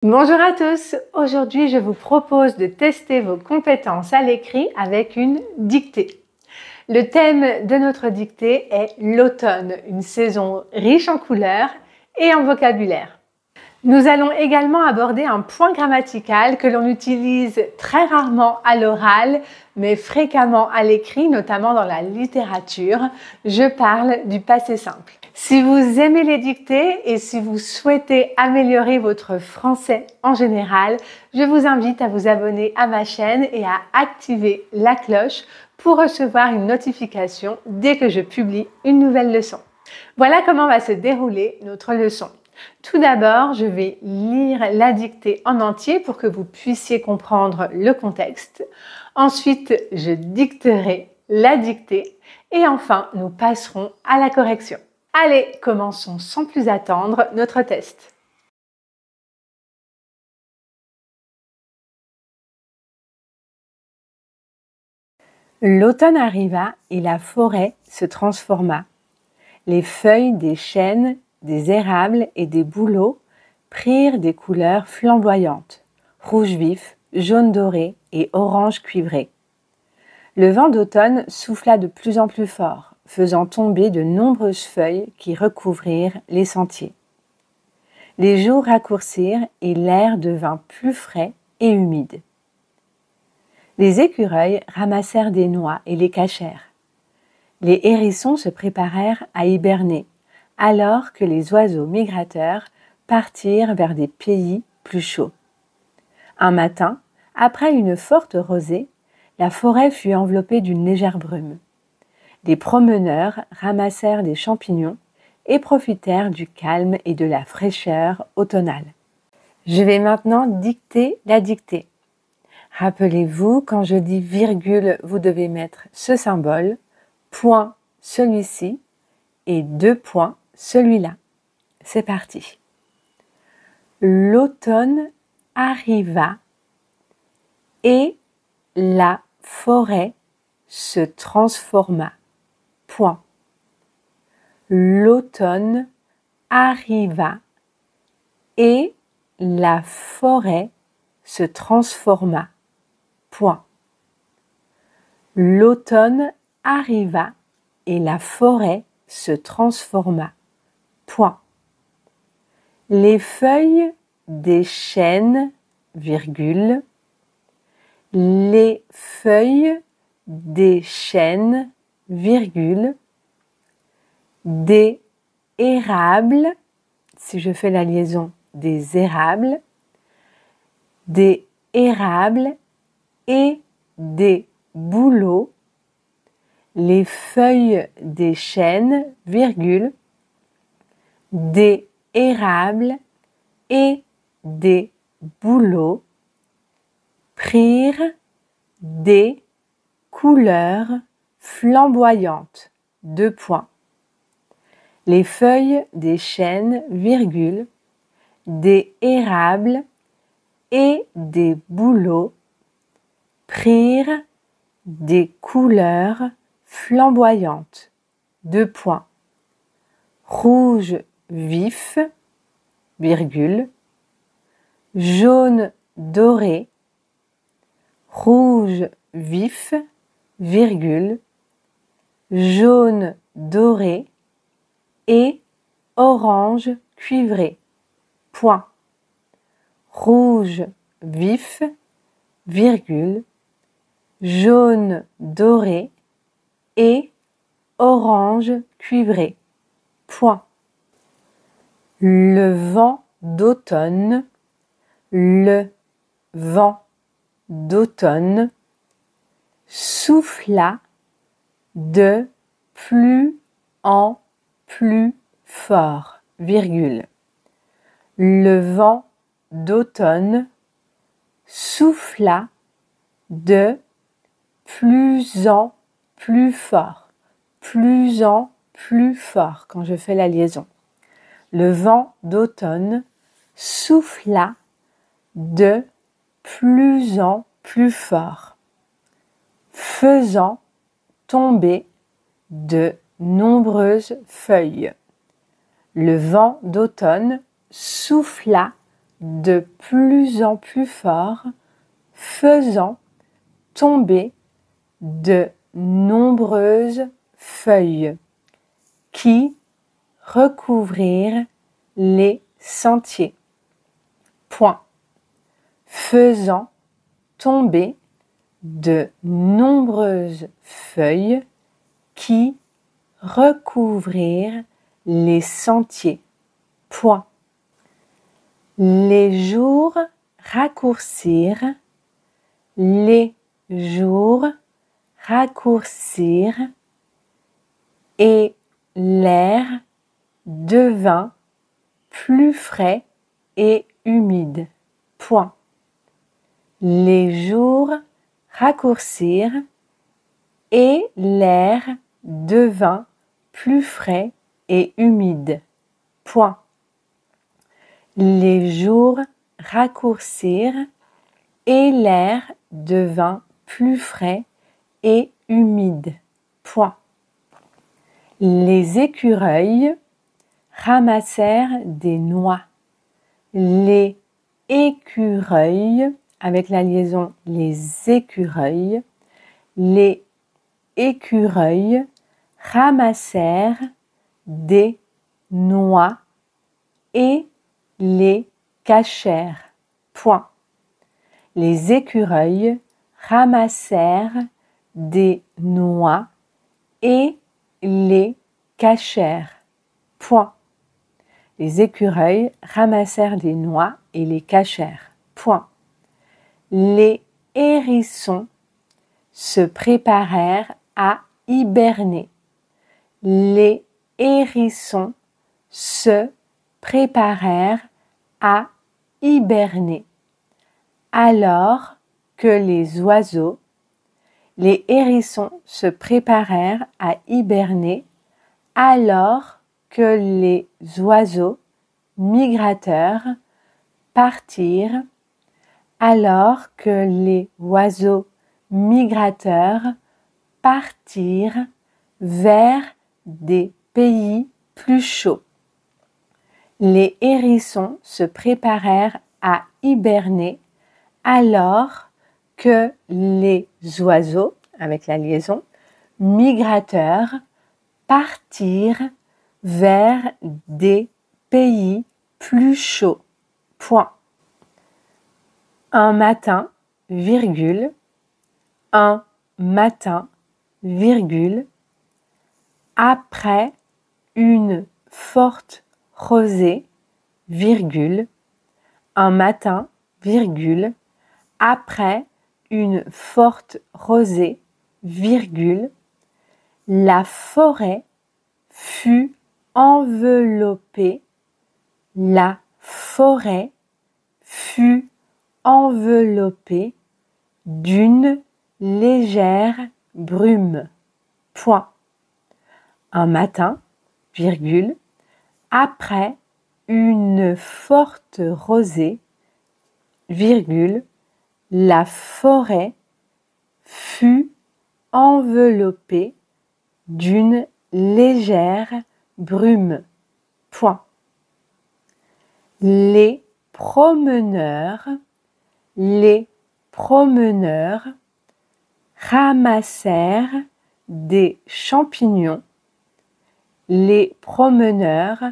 Bonjour à tous, aujourd'hui je vous propose de tester vos compétences à l'écrit avec une dictée. Le thème de notre dictée est l'automne, une saison riche en couleurs et en vocabulaire. Nous allons également aborder un point grammatical que l'on utilise très rarement à l'oral, mais fréquemment à l'écrit, notamment dans la littérature. Je parle du passé simple. Si vous aimez les dictées et si vous souhaitez améliorer votre français en général, je vous invite à vous abonner à ma chaîne et à activer la cloche pour recevoir une notification dès que je publie une nouvelle leçon. Voilà comment va se dérouler notre leçon. Tout d'abord, je vais lire la dictée en entier pour que vous puissiez comprendre le contexte. Ensuite, je dicterai la dictée et enfin, nous passerons à la correction. Allez, commençons sans plus attendre notre test. L'automne arriva et la forêt se transforma. Les feuilles des chênes, des érables et des bouleaux prirent des couleurs flamboyantes, rouge vif, jaune doré et orange cuivré. Le vent d'automne souffla de plus en plus fort, faisant tomber de nombreuses feuilles qui recouvrirent les sentiers. Les jours raccourcirent et l'air devint plus frais et humide. Les écureuils ramassèrent des noix et les cachèrent. Les hérissons se préparèrent à hiberner, alors que les oiseaux migrateurs partirent vers des pays plus chauds. Un matin, après une forte rosée, la forêt fut enveloppée d'une légère brume. Les promeneurs ramassèrent des champignons et profitèrent du calme et de la fraîcheur automnale. Je vais maintenant dicter la dictée. Rappelez-vous, quand je dis virgule, vous devez mettre ce symbole, point celui-ci et 2 points celui-là. C'est parti. L'automne arriva et la forêt se transforma. Point. L'automne arriva et la forêt se transforma. Point. L'automne arriva et la forêt se transforma. Point. Les feuilles des chênes, virgule, les feuilles des chênes, virgule, des érables, si je fais la liaison des érables et des bouleaux, les feuilles des chênes, virgule, des érables et des bouleaux prirent des couleurs flamboyantes. 2 points. Les feuilles des chênes, virgule, des érables et des bouleaux prirent des couleurs flamboyantes. 2 points. Rouge vif, virgule, jaune doré, rouge vif, virgule, jaune doré et orange cuivré. Point. Rouge vif, virgule, jaune doré et orange cuivré. Point. Le vent d'automne, le vent d'automne souffla de plus en plus fort, virgule. Le vent d'automne souffla de plus en plus fort, plus en plus fort quand je fais la liaison. Le vent d'automne souffla de plus en plus fort, faisant tomber de nombreuses feuilles. Le vent d'automne souffla de plus en plus fort, faisant tomber de nombreuses feuilles qui recouvrirent les sentiers. Point. Faisant tomber de nombreuses feuilles qui recouvrirent les sentiers. Point. Les jours raccourcirent, les jours raccourcirent et l'air devint plus frais et humide. Point. Les jours raccourcirent et l'air devint plus frais et humide. Point. Les jours raccourcirent et l'air devint plus frais et humide. Point. Les écureuils ramassèrent des noix. Les écureuils, avec la liaison les écureuils ramassèrent des noix et les cachèrent. Point. Les écureuils ramassèrent des noix et les cachèrent. Point. Les écureuils ramassèrent des noix et les cachèrent. Point. Les hérissons se préparèrent à hiberner. Les hérissons se préparèrent à hiberner. Alors que les hérissons se préparèrent à hiberner alors que les oiseaux migrateurs partirent, alors que les oiseaux migrateurs partirent vers des pays plus chauds. Les hérissons se préparèrent à hiberner alors que les oiseaux, avec la liaison, migrateurs partirent vers des pays plus chauds. Point. Un matin, virgule, un matin, virgule, après une forte rosée, virgule, un matin, virgule, après une forte rosée, virgule, la forêt fut enveloppée, la forêt fut enveloppée d'une légère brume. Point. Un matin, virgule, après une forte rosée, virgule, la forêt fut enveloppée d'une légère brume. Point. Les promeneurs ramassèrent des champignons. Les promeneurs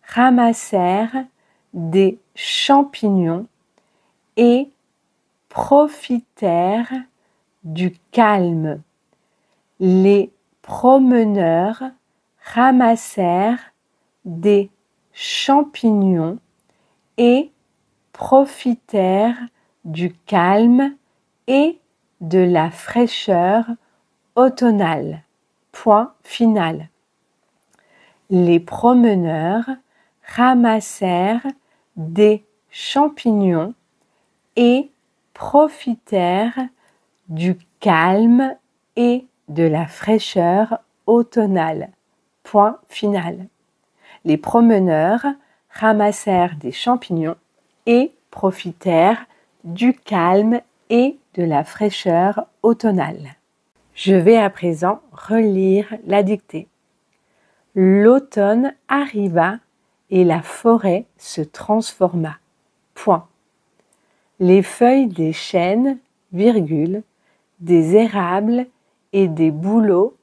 ramassèrent des champignons et profitèrent du calme. Les promeneurs ramassèrent des champignons et profitèrent du calme et de la fraîcheur automnale. Point final. Les promeneurs ramassèrent des champignons et profitèrent du calme et de la fraîcheur automnale. Point final. Les promeneurs ramassèrent des champignons et profitèrent du calme et de la fraîcheur automnale. Je vais à présent relire la dictée. L'automne arriva et la forêt se transforma. point. Les feuilles des chênes, virgule, des érables et des bouleaux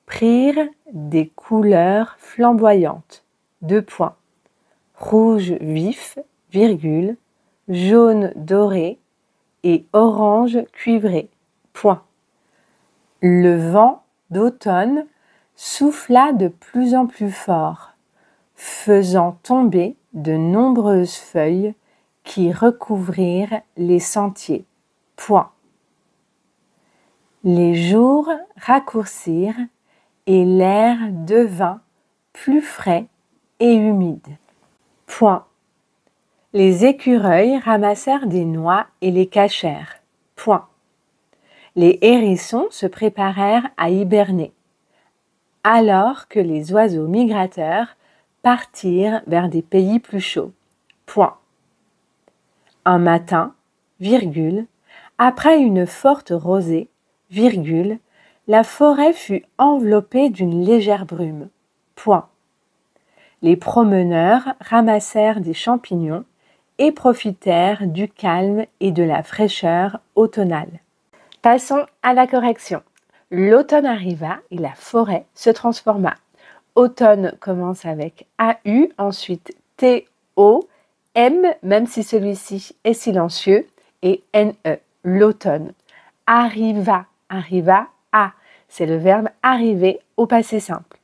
prirent des couleurs flamboyantes, deux points. Rouge vif, virgule, jaune doré et orange cuivré, point. Le vent d'automne souffla de plus en plus fort, faisant tomber de nombreuses feuilles qui recouvrirent les sentiers, point. Les jours raccourcirent et l'air devint plus frais et humide, point. Les écureuils ramassèrent des noix et les cachèrent, point. Les hérissons se préparèrent à hiberner, alors que les oiseaux migrateurs partirent vers des pays plus chauds, point. Un matin, virgule, après une forte rosée, virgule, la forêt fut enveloppée d'une légère brume, point. Les promeneurs ramassèrent des champignons et profitèrent du calme et de la fraîcheur automnale. Passons à la correction. L'automne arriva et la forêt se transforma. Automne commence avec AU, ensuite TO, M, même si celui-ci est silencieux, et NE, l'automne. Arriva, arriva, à, c'est le verbe arriver au passé simple.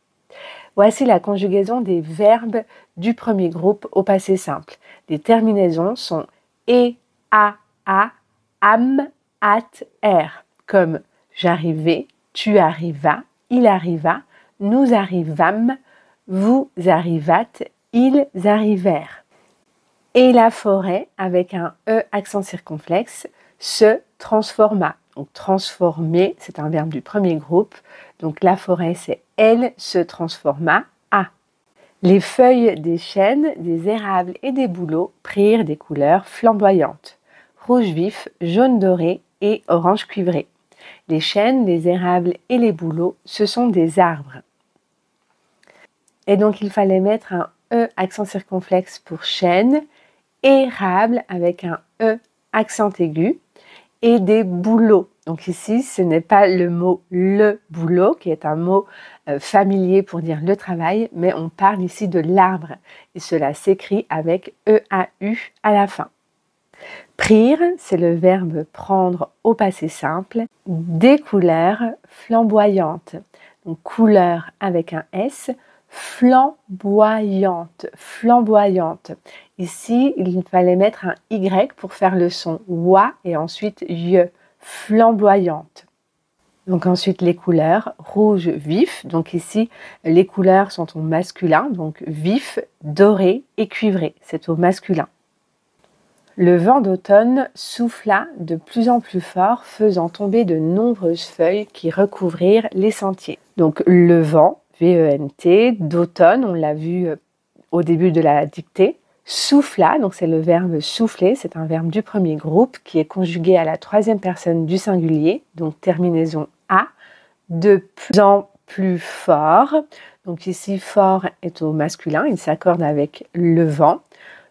Voici la conjugaison des verbes du premier groupe au passé simple. Les terminaisons sont e, a, am, at, er, comme j'arrivai, tu arrivas, il arriva, nous arrivâmes, vous arrivâtes, ils arrivèrent. Et la forêt, avec un E accent circonflexe, se transforma. Donc transformer, c'est un verbe du premier groupe. Donc la forêt, c'est elle se transforma à. Les feuilles des chênes, des érables et des bouleaux prirent des couleurs flamboyantes, rouge vif, jaune doré et orange cuivré. Les chênes, les érables et les bouleaux, ce sont des arbres. Et donc il fallait mettre un E accent circonflexe pour chêne, érable avec un E accent aigu et des bouleaux. Donc ici, ce n'est pas le mot le boulot, qui est un mot familier pour dire le travail, mais on parle ici de l'arbre. Et cela s'écrit avec EAU à la fin. Prir, c'est le verbe prendre au passé simple. Des couleurs flamboyantes. Donc couleur avec un S. Flamboyante, flamboyante. Ici, il fallait mettre un Y pour faire le son wa et ensuite ye, flamboyante. Donc ensuite les couleurs, rouge vif, donc ici les couleurs sont au masculin, donc vif, doré et cuivré, c'est au masculin. Le vent d'automne souffla de plus en plus fort, faisant tomber de nombreuses feuilles qui recouvrirent les sentiers. Donc le vent, V-E-N-T, d'automne, on l'a vu au début de la dictée, souffla, donc c'est le verbe souffler, c'est un verbe du premier groupe qui est conjugué à la troisième personne du singulier, donc terminaison A, de plus en plus fort. Donc ici, fort est au masculin, il s'accorde avec le vent.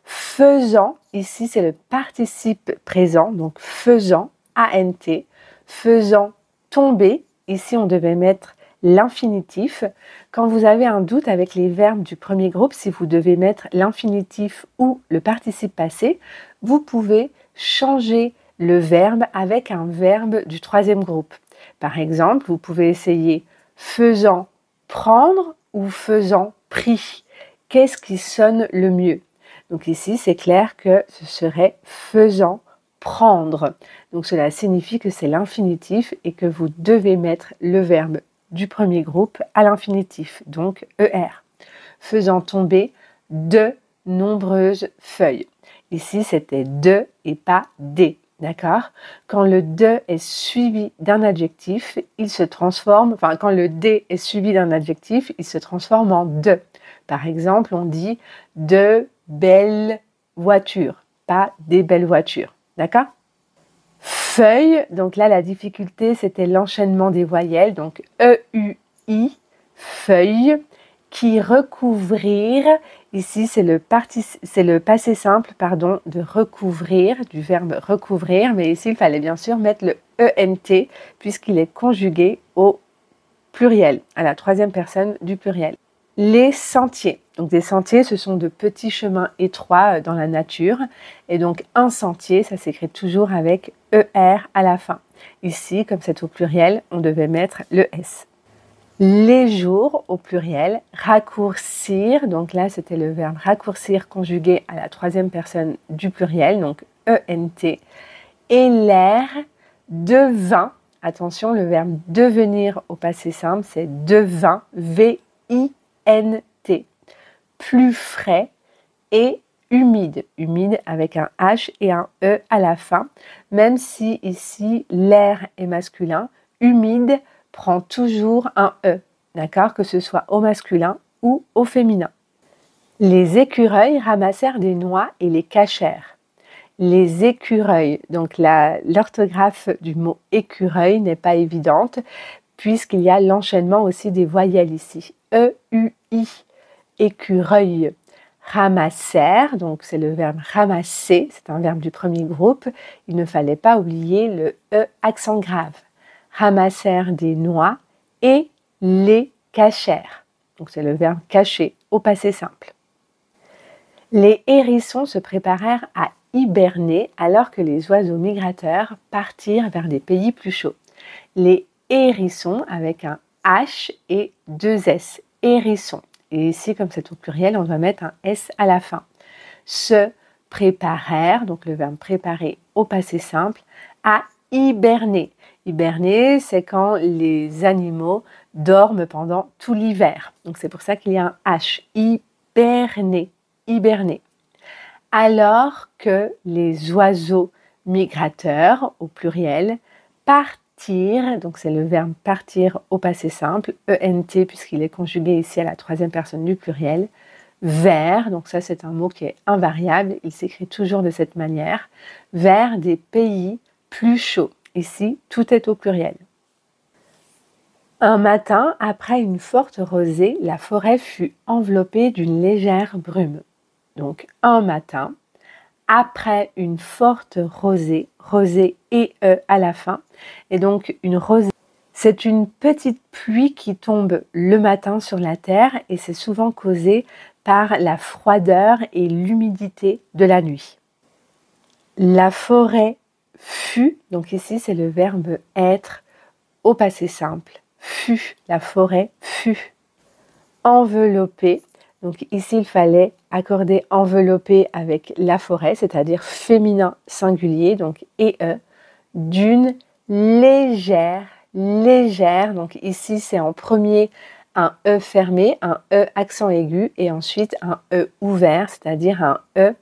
Faisant, ici c'est le participe présent, donc faisant, A-N-T, faisant tomber, ici on devait mettre l'infinitif. Quand vous avez un doute avec les verbes du premier groupe, si vous devez mettre l'infinitif ou le participe passé, vous pouvez changer le verbe avec un verbe du troisième groupe. Par exemple, vous pouvez essayer faisant prendre ou faisant pris. Qu'est-ce qui sonne le mieux? Donc ici, c'est clair que ce serait faisant prendre. Donc cela signifie que c'est l'infinitif et que vous devez mettre le verbe du premier groupe à l'infinitif, donc ER. Faisant tomber de nombreuses feuilles. Ici, c'était de et pas des, d'accord? Quand le de est suivi d'un adjectif, il se transforme, enfin quand le des est suivi d'un adjectif, il se transforme en de. Par exemple, on dit de belles voitures, pas des belles voitures, d'accord? Feuille, donc là la difficulté c'était l'enchaînement des voyelles, donc E-U-I, feuille, qui recouvrir, ici c'est le passé simple pardon, de recouvrir, du verbe recouvrir, mais ici il fallait bien sûr mettre le ENT puisqu'il est conjugué au pluriel, à la troisième personne du pluriel. Les sentiers. Donc des sentiers, ce sont de petits chemins étroits dans la nature. Et donc un sentier, ça s'écrit toujours avec ER à la fin. Ici, comme c'est au pluriel, on devait mettre le S. Les jours au pluriel, raccourcir. Donc là, c'était le verbe raccourcir conjugué à la troisième personne du pluriel, donc ENT. Et l'air, devint. Attention, le verbe devenir au passé simple, c'est devint, V-I-N-T, plus frais et humide. Humide avec un H et un E à la fin, même si ici l'air est masculin, humide prend toujours un E, d'accord, que ce soit au masculin ou au féminin. Les écureuils ramassèrent des noix et les cachèrent. Les écureuils, donc l'orthographe du mot écureuil n'est pas évidente puisqu'il y a l'enchaînement aussi des voyelles ici. E-U-I, écureuil. Ramassèrent, donc c'est le verbe ramasser, c'est un verbe du premier groupe. Il ne fallait pas oublier le E accent grave. Ramassèrent des noix et les cachèrent. Donc c'est le verbe cacher au passé simple. Les hérissons se préparèrent à hiberner alors que les oiseaux migrateurs partirent vers des pays plus chauds. Les hérissons avec un H et deux S. Hérissons. Et ici, comme c'est au pluriel, on doit mettre un S à la fin. Se préparèrent, donc le verbe préparer au passé simple, à hiberner. Hiberner, c'est quand les animaux dorment pendant tout l'hiver. Donc c'est pour ça qu'il y a un H. Hiberner. Hiberner. Alors que les oiseaux migrateurs, au pluriel, partirent, donc c'est le verbe partir au passé simple, ENT puisqu'il est conjugué ici à la troisième personne du pluriel, vers, donc ça c'est un mot qui est invariable, il s'écrit toujours de cette manière, vers des pays plus chauds. Ici, tout est au pluriel. Un matin, après une forte rosée, la forêt fut enveloppée d'une légère brume. Donc un matin, après une forte rosée, rosée et E à la fin, et donc une rosée, c'est une petite pluie qui tombe le matin sur la terre et c'est souvent causé par la froideur et l'humidité de la nuit. La forêt fut, donc ici c'est le verbe être au passé simple, fut, la forêt fut enveloppée. Donc ici, il fallait accorder enveloppé avec la forêt, c'est-à-dire féminin singulier, donc EE, d'une légère, donc ici c'est en premier un E fermé, un E accent aigu et ensuite un E ouvert, c'est-à-dire un E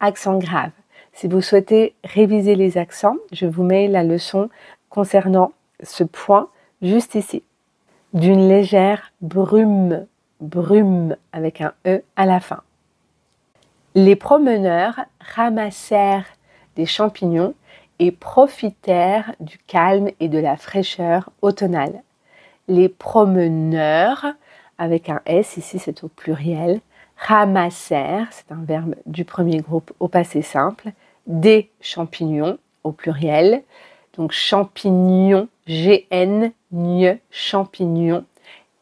accent grave. Si vous souhaitez réviser les accents, je vous mets la leçon concernant ce point juste ici. D'une légère brume. Brume avec un E à la fin. Les promeneurs ramassèrent des champignons et profitèrent du calme et de la fraîcheur automnale. Les promeneurs, avec un S, ici c'est au pluriel, ramassèrent, c'est un verbe du premier groupe au passé simple, des champignons au pluriel, donc champignons, G-N, champignons,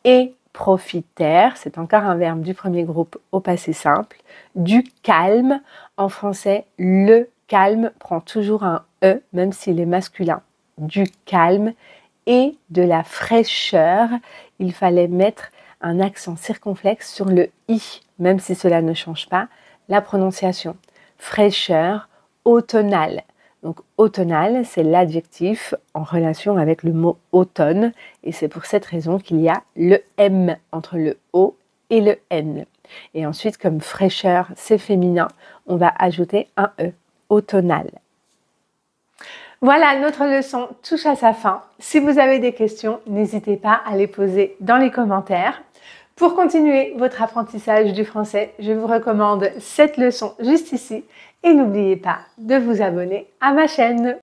et profitèrent, c'est encore un verbe du premier groupe au passé simple, du calme. En français, le calme prend toujours un E, même s'il est masculin. Du calme et de la fraîcheur. Il fallait mettre un accent circonflexe sur le I, même si cela ne change pas la prononciation. Fraîcheur automnale. Donc automnal, c'est l'adjectif en relation avec le mot automne et c'est pour cette raison qu'il y a le M entre le O et le N. Et ensuite, comme fraîcheur, c'est féminin, on va ajouter un E, automnal. Voilà, notre leçon touche à sa fin. Si vous avez des questions, n'hésitez pas à les poser dans les commentaires. Pour continuer votre apprentissage du français, je vous recommande cette leçon juste ici et n'oubliez pas de vous abonner à ma chaîne.